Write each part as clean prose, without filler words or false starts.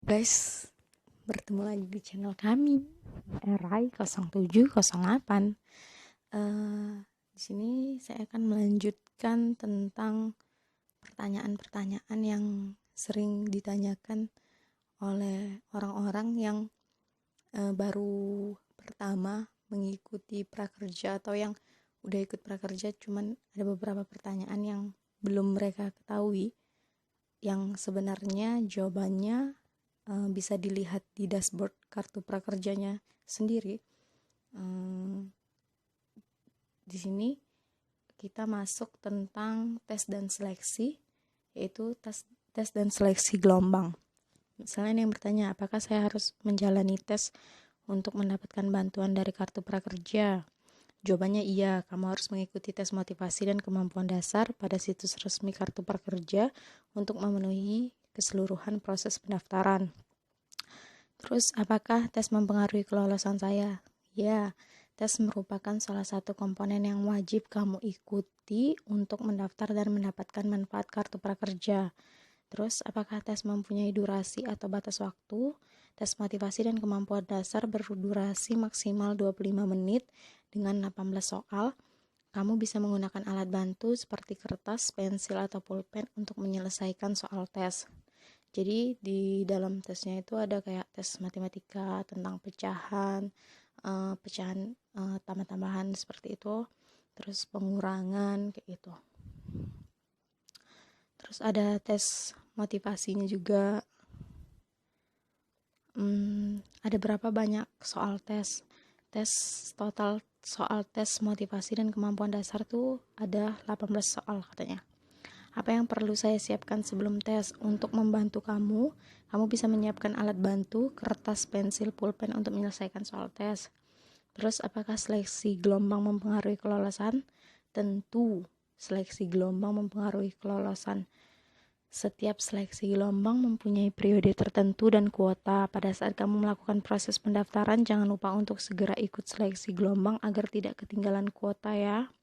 Guys, bertemu lagi di channel kami RI 0708. Di sini saya akan melanjutkan tentang pertanyaan-pertanyaan yang sering ditanyakan oleh orang-orang yang baru pertama mengikuti prakerja atau yang udah ikut prakerja, cuman ada beberapa pertanyaan yang belum mereka ketahui, yang sebenarnya jawabannya bisa dilihat di dashboard kartu prakerjanya sendiri. Di sini kita masuk tentang tes dan seleksi, yaitu tes dan seleksi gelombang. Misalnya yang bertanya, apakah saya harus menjalani tes untuk mendapatkan bantuan dari kartu prakerja? Jawabannya iya, kamu harus mengikuti tes motivasi dan kemampuan dasar pada situs resmi kartu prakerja untuk memenuhi keseluruhan proses pendaftaran. Terus, apakah tes mempengaruhi kelolosan saya? Ya, tes merupakan salah satu komponen yang wajib kamu ikuti untuk mendaftar dan mendapatkan manfaat kartu prakerja. Terus, apakah tes mempunyai durasi atau batas waktu? Tes motivasi dan kemampuan dasar berdurasi maksimal 25 menit dengan 18 soal. Kamu bisa menggunakan alat bantu seperti kertas, pensil, atau pulpen untuk menyelesaikan soal tes. Jadi di dalam tesnya itu ada kayak tes matematika tentang pecahan, tambah-tambahan seperti itu, terus pengurangan kayak gitu. Terus ada tes motivasinya juga. Ada berapa banyak soal tes? Tes total soal tes motivasi dan kemampuan dasar tuh ada 18 soal katanya. Apa yang perlu saya siapkan sebelum tes? Untuk membantu kamu bisa menyiapkan alat bantu, kertas, pensil, pulpen untuk menyelesaikan soal tes. Terus, apakah seleksi gelombang mempengaruhi kelolosan? Tentu, seleksi gelombang mempengaruhi kelolosan. Setiap seleksi gelombang mempunyai periode tertentu dan kuota. Pada saat kamu melakukan proses pendaftaran, jangan lupa untuk segera ikut seleksi gelombang agar tidak ketinggalan kuota ya.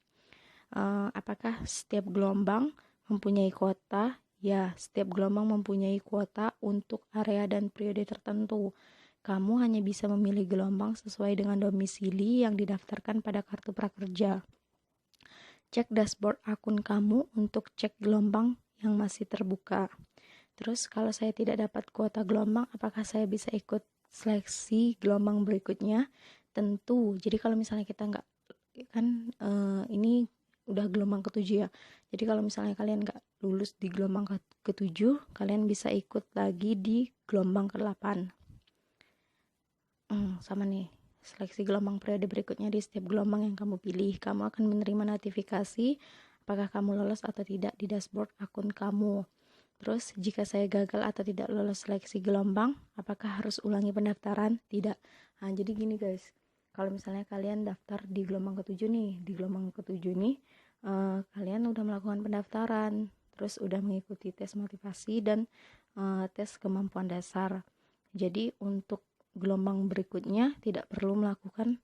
Apakah setiap gelombang mempunyai kuota? Ya, setiap gelombang mempunyai kuota untuk area dan periode tertentu. Kamu hanya bisa memilih gelombang sesuai dengan domisili yang didaftarkan pada kartu prakerja. Cek dashboard akun kamu untuk cek gelombang yang masih terbuka. Terus, kalau saya tidak dapat kuota gelombang, apakah saya bisa ikut seleksi gelombang berikutnya? Tentu. Jadi kalau misalnya kita nggak, kan ini udah gelombang ketujuh ya. Jadi kalau misalnya kalian nggak lulus di gelombang ketujuh, kalian bisa ikut lagi di gelombang ke-8. Sama nih, seleksi gelombang periode berikutnya. Di setiap gelombang yang kamu pilih, kamu akan menerima notifikasi apakah kamu lolos atau tidak di dashboard akun kamu. Terus, jika saya gagal atau tidak lolos seleksi gelombang, apakah harus ulangi pendaftaran? Tidak. Nah, jadi gini guys, kalau misalnya kalian daftar di gelombang ketujuh nih, kalian udah melakukan pendaftaran, terus udah mengikuti tes motivasi dan tes kemampuan dasar. Jadi untuk gelombang berikutnya tidak perlu melakukan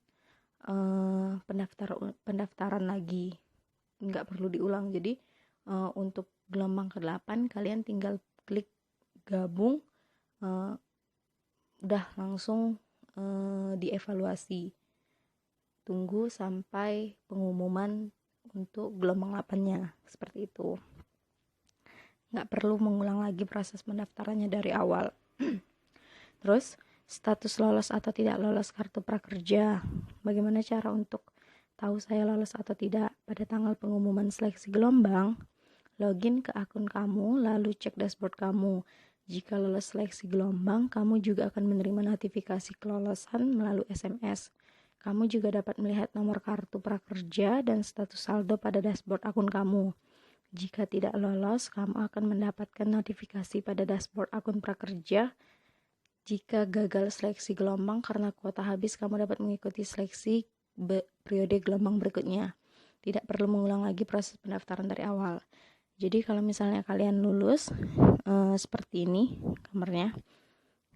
pendaftaran lagi, nggak perlu diulang. Jadi untuk gelombang ke-8 kalian tinggal klik gabung, udah langsung dievaluasi. Tunggu sampai pengumuman untuk gelombang 8-nya, seperti itu. Nggak perlu mengulang lagi proses pendaftarannya dari awal. Terus, status lolos atau tidak lolos kartu prakerja. Bagaimana cara untuk tahu saya lolos atau tidak? Pada tanggal pengumuman seleksi gelombang, login ke akun kamu, lalu cek dashboard kamu. Jika lolos seleksi gelombang, kamu juga akan menerima notifikasi kelolosan melalui SMS. Kamu juga dapat melihat nomor kartu prakerja dan status saldo pada dashboard akun kamu. Jika tidak lolos, kamu akan mendapatkan notifikasi pada dashboard akun prakerja. Jika gagal seleksi gelombang karena kuota habis, kamu dapat mengikuti seleksi periode gelombang berikutnya. Tidak perlu mengulang lagi proses pendaftaran dari awal. Jadi kalau misalnya kalian lulus seperti ini kamarnya,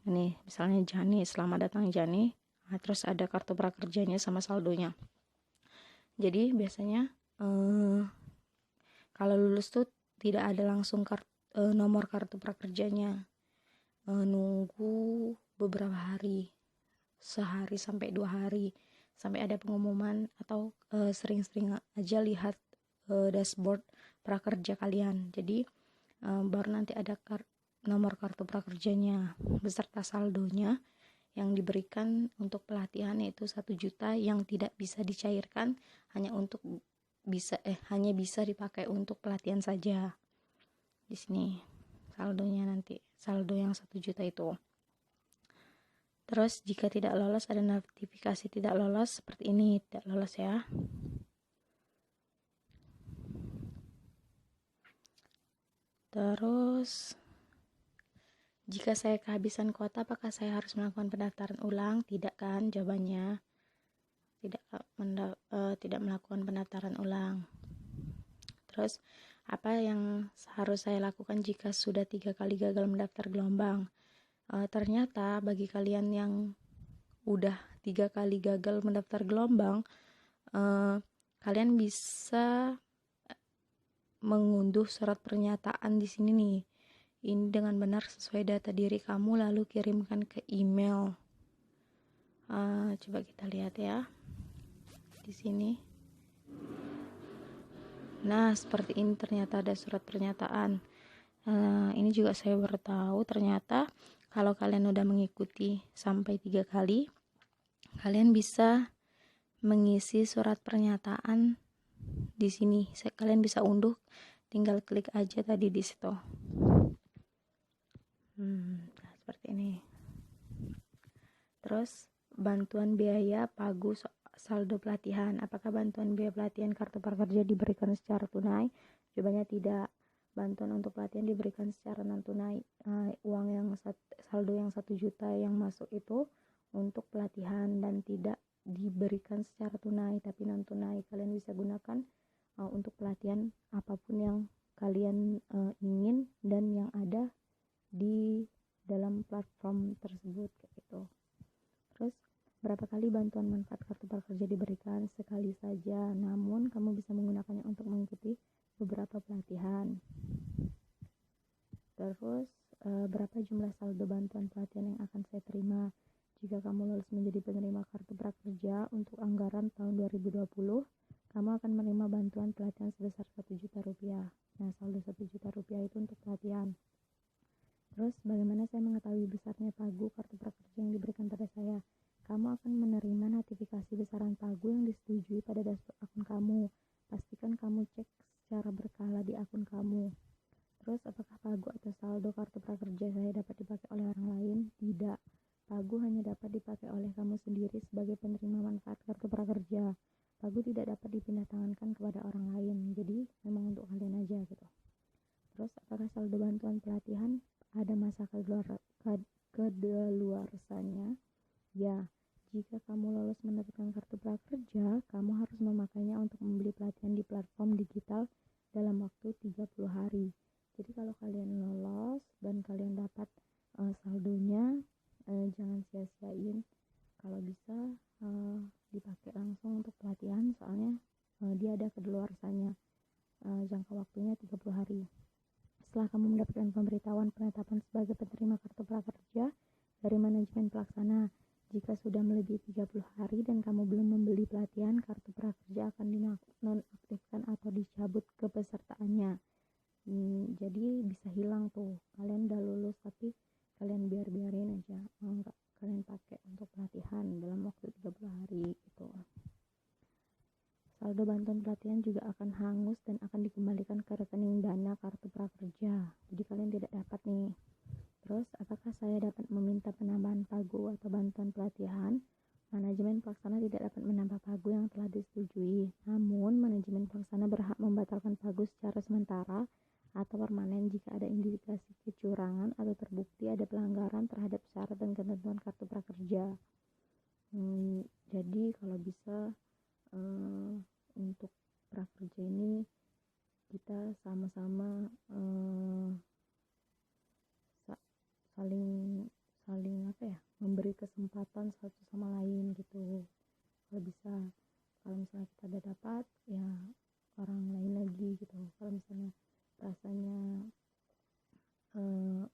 ini misalnya Jani, selamat datang Jani. Nah, terus ada kartu prakerjanya sama saldonya. Jadi biasanya kalau lulus tuh tidak ada langsung nomor kartu prakerjanya. nunggu beberapa hari, sehari sampai 2 hari sampai ada pengumuman, atau sering-sering aja lihat dashboard prakerja kalian. Jadi baru nanti ada nomor kartu prakerjanya beserta saldonya yang diberikan untuk pelatihan, yaitu 1 juta yang tidak bisa dicairkan, hanya bisa dipakai untuk pelatihan saja. Di sini saldonya, nanti saldo yang 1 juta itu. Terus jika tidak lolos, ada notifikasi tidak lolos seperti ini, tidak lolos ya. Terus jika saya kehabisan kuota, apakah saya harus melakukan pendaftaran ulang? Tidak kan jawabannya. Tidak melakukan pendaftaran ulang. Terus apa yang harus saya lakukan jika sudah 3 kali gagal mendaftar gelombang? Ternyata bagi kalian yang udah 3 kali gagal mendaftar gelombang, kalian bisa mengunduh surat pernyataan di sini nih. Ini dengan benar sesuai data diri kamu, lalu kirimkan ke email. Coba kita lihat ya di sini. Nah, seperti ini ternyata ada surat pernyataan. Ini juga saya baru tahu, ternyata kalau kalian udah mengikuti sampai 3 kali, kalian bisa mengisi surat pernyataan di sini. Kalian bisa unduh, tinggal klik aja tadi di situ. Seperti ini. Terus bantuan biaya pagu saldo pelatihan. Apakah bantuan biaya pelatihan kartu prakerja diberikan secara tunai? Jawabannya tidak. Bantuan untuk pelatihan diberikan secara non tunai. Uang yang saldo yang 1 juta yang masuk itu untuk pelatihan dan tidak diberikan secara tunai, tapi non tunai. Kalian bisa gunakan untuk pelatihan apapun yang kalian ingin dan yang ada di dalam platform tersebut gitu. Terus berapa kali bantuan manfaat kartu prakerja diberikan? Sekali saja, namun kamu bisa menggunakannya untuk mengikuti beberapa pelatihan. Terus berapa jumlah saldo bantuan pelatihan yang akan saya terima jika kamu lulus menjadi penerima kartu prakerja untuk anggaran tahun 2020? Kamu akan menerima bantuan pelatihan sebesar 1 juta rupiah. Nah, saldo 1 juta rupiah itu untuk pelatihan. Terus bagaimana saya mengetahui besarnya pagu kartu prakerja yang diberikan pada saya? Kamu akan menerima notifikasi besaran pagu yang disetujui pada dashboard akun kamu. Pastikan kamu cek secara berkala di akun kamu. Terus apakah pagu atau saldo kartu prakerja saya dapat dipakai oleh orang lain? Tidak. Pagu hanya dapat dipakai oleh kamu sendiri sebagai penerima manfaat kartu prakerja. Pagu tidak dapat dipindah tangankan kepada orang lain. Jadi memang untuk kalian aja gitu. Terus apakah saldo bantuan pelatihan ada masa kedaluarsanya? Ya, jika kamu lolos mendapatkan kartu prakerja, kamu harus memakainya untuk membeli pelatihan di platform digital dalam waktu 30 hari. Jadi kalau kalian lolos dan kalian dapat saldonya, jangan sia-siain. Kalau bisa dipakai langsung untuk pelatihan, soalnya dia ada kedaluarsanya, jangka waktunya 30 hari. Setelah kamu mendapatkan pemberitahuan penetapan sebagai penerima kartu prakerja dari manajemen pelaksana, jika sudah melebihi 30 hari dan kamu belum membeli pelatihan, kartu prakerja akan dinonaktifkan atau dicabut kepesertaannya. Jadi bisa hilang tuh. Kalian udah lulus tapi kalian biarin aja, enggak kalian pakai untuk pelatihan dalam waktu 30 hari gitu. Saldo bantuan pelatihan juga akan hangus dan akan dikembalikan ke rekening dana kartu prakerja. Jadi kalian tidak dapat nih. Terus apakah saya dapat meminta penambahan pagu atau bantuan pelatihan? Manajemen pelaksana tidak dapat menambah pagu yang telah disetujui. Namun manajemen pelaksana berhak membatalkan pagu secara sementara atau permanen jika ada indikasi kecurangan atau terbukti ada pelanggaran terhadap syarat dan ketentuan kartu prakerja. Jadi kalau bisa untuk prakerja ini kita sama-sama saling memberi kesempatan satu sama lain gitu. Kalau bisa, kalau misalnya kita udah dapat, ya orang lain lagi gitu. Kalau misalnya rasanya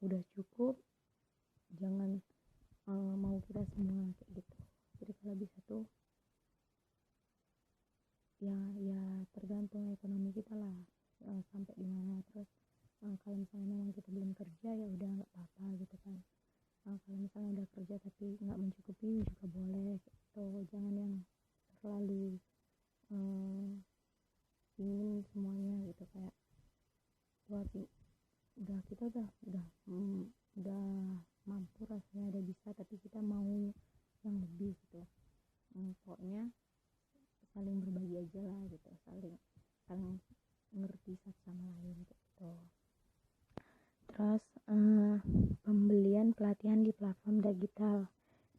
udah cukup, jangan mau kita semua kayak gitu. Jadi kalau bisa tuh ya tergantung ekonomi kita lah, sampai di mana. Terus kalau misalnya memang kita belum kerja ya udah nggak apa-apa gitu kan. Kalau misalnya udah kerja tapi nggak mencukupi juga boleh gitu. Jangan yang terlalu ingin semuanya gitu, kayak wah kita udah mampu rasanya, udah bisa, tapi kita mau yang lebih gitu. Pokoknya saling berbagi aja lah gitu, saling ngerti satu sama lain gitu. Terus pembelian pelatihan di platform digital.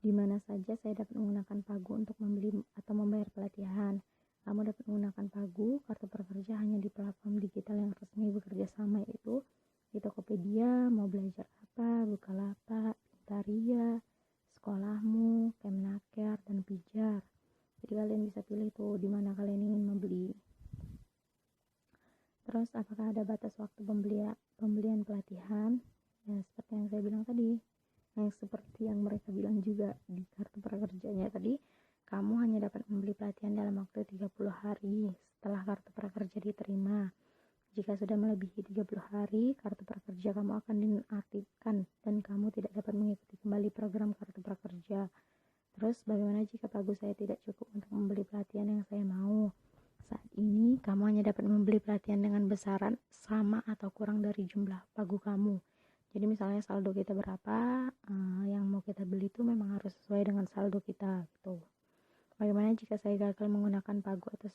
Di mana saja saya dapat menggunakan Pagu untuk membeli atau membayar pelatihan. Kamu dapat menggunakan Pagu, kartu prakerja, hanya di platform digital yang resmi bekerja sama, yaitu di Tokopedia, mau belajar apa, Bukalapak, Pintaria, Sekolahmu, Kemenaker, dan Pijar. Jadi kalian bisa pilih tuh di mana kalian ingin membeli. Terus apakah ada batas waktu pembelian pelatihan? Ya seperti yang saya bilang tadi, seperti yang mereka bilang juga di kartu prakerjanya tadi, kamu hanya dapat membeli pelatihan dalam waktu 30 hari setelah kartu prakerja diterima. Jika sudah melebihi 30 hari, kartu prakerja kamu akan dinonaktifkan dan kamu tidak dapat mengikuti kembali program kartu prakerja. Terus bagaimana jika Pagu saya tidak cukup untuk membeli pelatihan yang saya mau? Saat ini kamu hanya dapat membeli pelatihan dengan besaran sama atau kurang dari jumlah Pagu kamu. Jadi misalnya saldo kita berapa, yang mau kita beli itu memang harus sesuai dengan saldo kita gitu. Bagaimana jika saya gagal menggunakan Pagu atau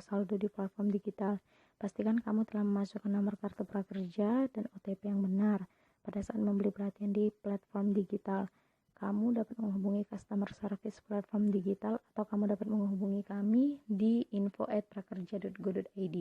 saldo di platform digital? Pastikan kamu telah memasukkan nomor kartu prakerja dan OTP yang benar pada saat membeli pelatihan di platform digital. Kamu dapat menghubungi customer service platform digital atau kamu dapat menghubungi kami di info@prakerja.go.id.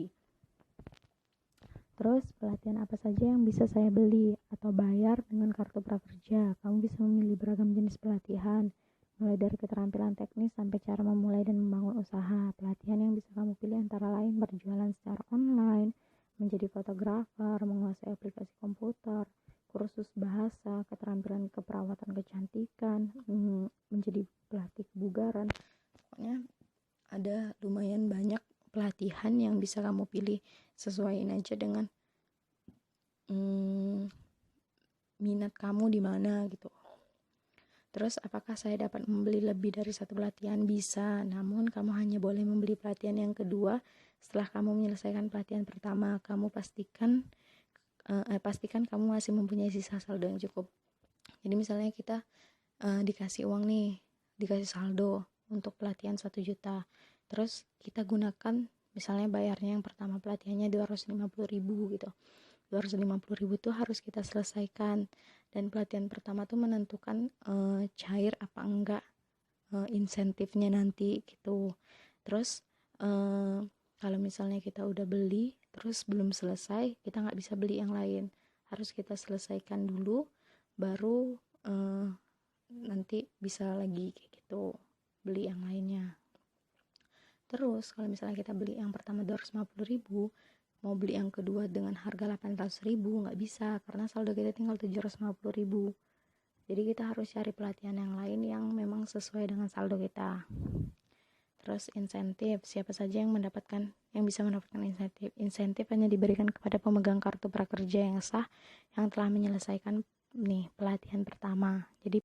Terus pelatihan apa saja yang bisa saya beli atau bayar dengan kartu prakerja? Kamu bisa memilih beragam jenis pelatihan, mulai dari keterampilan teknis sampai cara memulai dan membangun usaha. Pelatihan yang bisa kamu pilih antara lain berjualan secara online, menjadi fotografer, menguasai aplikasi komputer, kursus bahasa, keterampilan keperawatan kecantikan, menjadi pelatih kebugaran. Pokoknya ada lumayan banyak pelatihan yang bisa kamu pilih, sesuaiin aja dengan minat kamu di mana gitu. Terus apakah saya dapat membeli lebih dari satu pelatihan? Bisa, namun kamu hanya boleh membeli pelatihan yang kedua setelah kamu menyelesaikan pelatihan pertama. Kamu pastikan kamu masih mempunyai sisa saldo yang cukup. Jadi misalnya kita dikasih uang nih, dikasih saldo untuk pelatihan 1 juta. Terus kita gunakan, misalnya bayarnya yang pertama pelatihannya 250.000 gitu. 250.000 tuh harus kita selesaikan, dan pelatihan pertama tuh menentukan cair apa enggak insentifnya nanti gitu. Terus kalau misalnya kita udah beli terus belum selesai, kita nggak bisa beli yang lain, harus kita selesaikan dulu baru nanti bisa lagi kayak gitu beli yang lainnya. Terus kalau misalnya kita beli yang pertama 250.000, mau beli yang kedua dengan harga 800.000 nggak bisa, karena saldo kita tinggal 750.000. Jadi kita harus cari pelatihan yang lain yang memang sesuai dengan saldo kita. Terus insentif, siapa saja yang bisa mendapatkan insentif? Insentif hanya diberikan kepada pemegang kartu prakerja yang sah yang telah menyelesaikan pelatihan pertama. Jadi